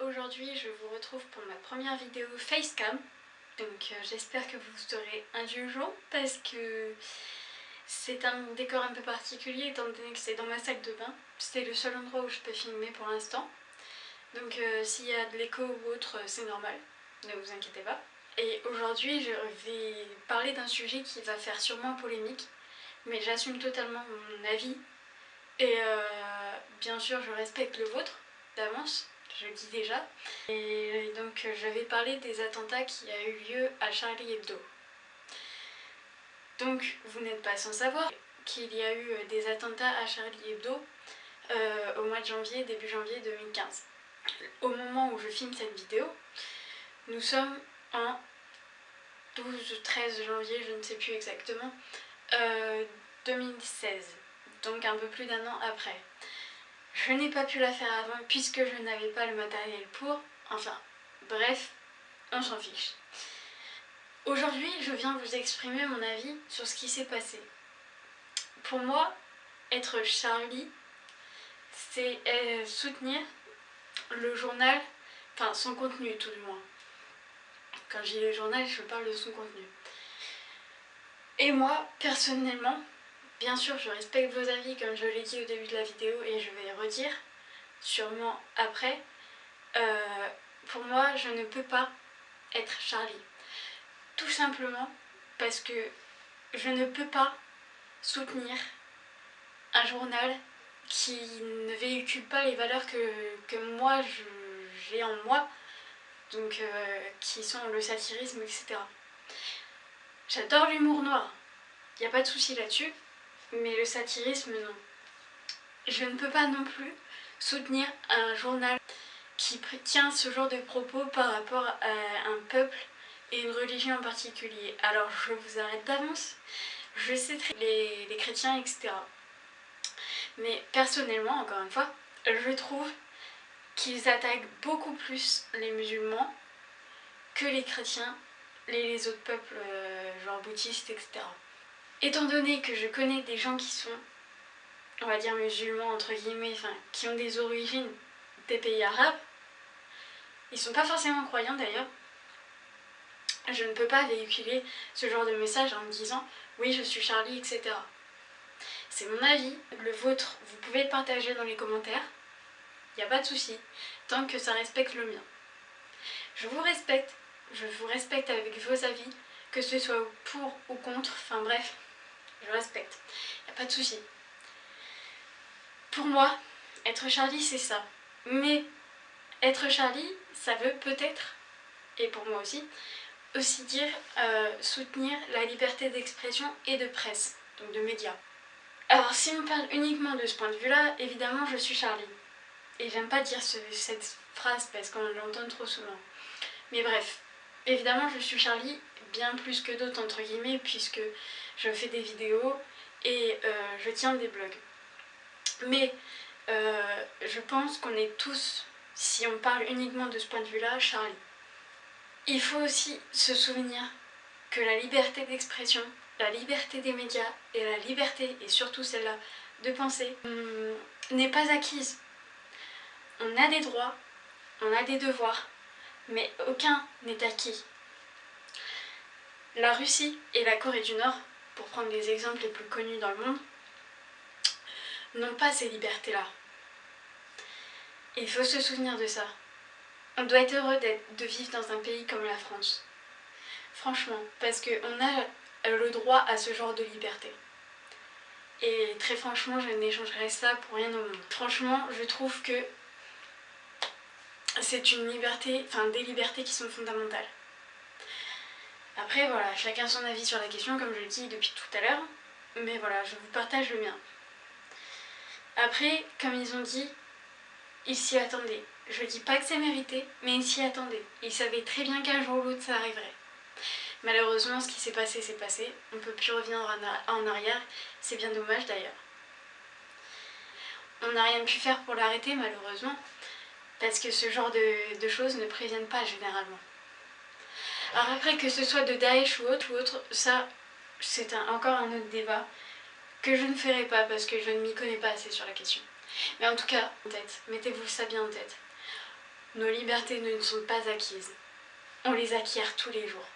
Aujourd'hui je vous retrouve pour ma première vidéo facecam. Donc j'espère que vous serez indulgents parce que c'est un décor un peu particulier étant donné que c'est dans ma salle de bain. C'est le seul endroit où je peux filmer pour l'instant. Donc s'il y a de l'écho ou autre, c'est normal, ne vous inquiétez pas. Et aujourd'hui je vais parler d'un sujet qui va faire sûrement polémique, mais j'assume totalement mon avis. Et bien sûr je respecte le vôtre d'avance, je le dis déjà. Et donc je vais parler des attentats qui a eu lieu à Charlie Hebdo. Donc vous n'êtes pas sans savoir qu'il y a eu des attentats à Charlie Hebdo au mois de janvier, début janvier 2015. Au moment où je filme cette vidéo, nous sommes en 12-13 janvier, je ne sais plus exactement, 2016, donc un peu plus d'un an après. Je n'ai pas pu la faire avant puisque je n'avais pas le matériel pour, enfin bref, on s'en fiche. Aujourd'hui, je viens vous exprimer mon avis sur ce qui s'est passé. Pour moi, être Charlie, c'est soutenir le journal, enfin son contenu tout du moins. Quand je dis le journal, je parle de son contenu. Et moi, personnellement, bien sûr, je respecte vos avis comme je l'ai dit au début de la vidéo et je vais le redire sûrement après. Pour moi, je ne peux pas être Charlie. Tout simplement parce que je ne peux pas soutenir un journal qui ne véhicule pas les valeurs que moi j'ai en moi, donc qui sont le satirisme, etc. J'adore l'humour noir, il n'y a pas de souci là-dessus, mais le satirisme, non. Je ne peux pas non plus soutenir un journal qui tient ce genre de propos par rapport à un peuple et une religion en particulier. Alors je vous arrête d'avance, je sais les chrétiens, etc. Mais personnellement, encore une fois, je trouve qu'ils attaquent beaucoup plus les musulmans que les chrétiens, les autres peuples, genre bouddhistes, etc. Étant donné que je connais des gens qui sont, on va dire musulmans entre guillemets, enfin qui ont des origines des pays arabes, ils sont pas forcément croyants d'ailleurs, je ne peux pas véhiculer ce genre de message en me disant oui je suis Charlie, etc. C'est mon avis, le vôtre, vous pouvez le partager dans les commentaires, il n'y a pas de souci, tant que ça respecte le mien. Je vous respecte avec vos avis, que ce soit pour ou contre, enfin bref, je respecte, il n'y a pas de souci. Pour moi, être Charlie c'est ça, mais être Charlie ça veut peut-être, et pour moi aussi dire soutenir la liberté d'expression et de presse, donc de médias. Alors si on parle uniquement de ce point de vue-là, évidemment je suis Charlie. Et j'aime pas dire cette phrase parce qu'on l'entend trop souvent. Mais bref, évidemment je suis Charlie, bien plus que d'autres entre guillemets, puisque je fais des vidéos et je tiens des blogs. Mais je pense qu'on est tous, si on parle uniquement de ce point de vue-là, Charlie. Il faut aussi se souvenir que la liberté d'expression, la liberté des médias et la liberté, et surtout celle-là, de penser, n'est pas acquise. On a des droits, on a des devoirs, mais aucun n'est acquis. La Russie et la Corée du Nord, pour prendre les exemples les plus connus dans le monde, n'ont pas ces libertés-là. Il faut se souvenir de ça. On doit être heureux de vivre dans un pays comme la France. Franchement, parce qu'on a le droit à ce genre de liberté. Et très franchement, je n'échangerais ça pour rien au monde. Franchement, je trouve que c'est une liberté, enfin des libertés qui sont fondamentales. Après voilà, chacun son avis sur la question, comme je le dis depuis tout à l'heure, mais voilà, je vous partage le mien. Après, comme ils ont dit, ils s'y attendaient. Je dis pas que c'est mérité, mais ils s'y attendaient. Ils savaient très bien qu'un jour ou l'autre ça arriverait. Malheureusement, ce qui s'est passé, c'est passé. On ne peut plus revenir en arrière. C'est bien dommage d'ailleurs. On n'a rien pu faire pour l'arrêter, malheureusement, parce que ce genre de choses ne préviennent pas généralement. Alors après, que ce soit de Daesh ou autre, ça, c'est encore un autre débat que je ne ferai pas parce que je ne m'y connais pas assez sur la question. Mais en tout cas, en tête, mettez-vous ça bien en tête. Nos libertés ne sont pas acquises. On les acquiert tous les jours.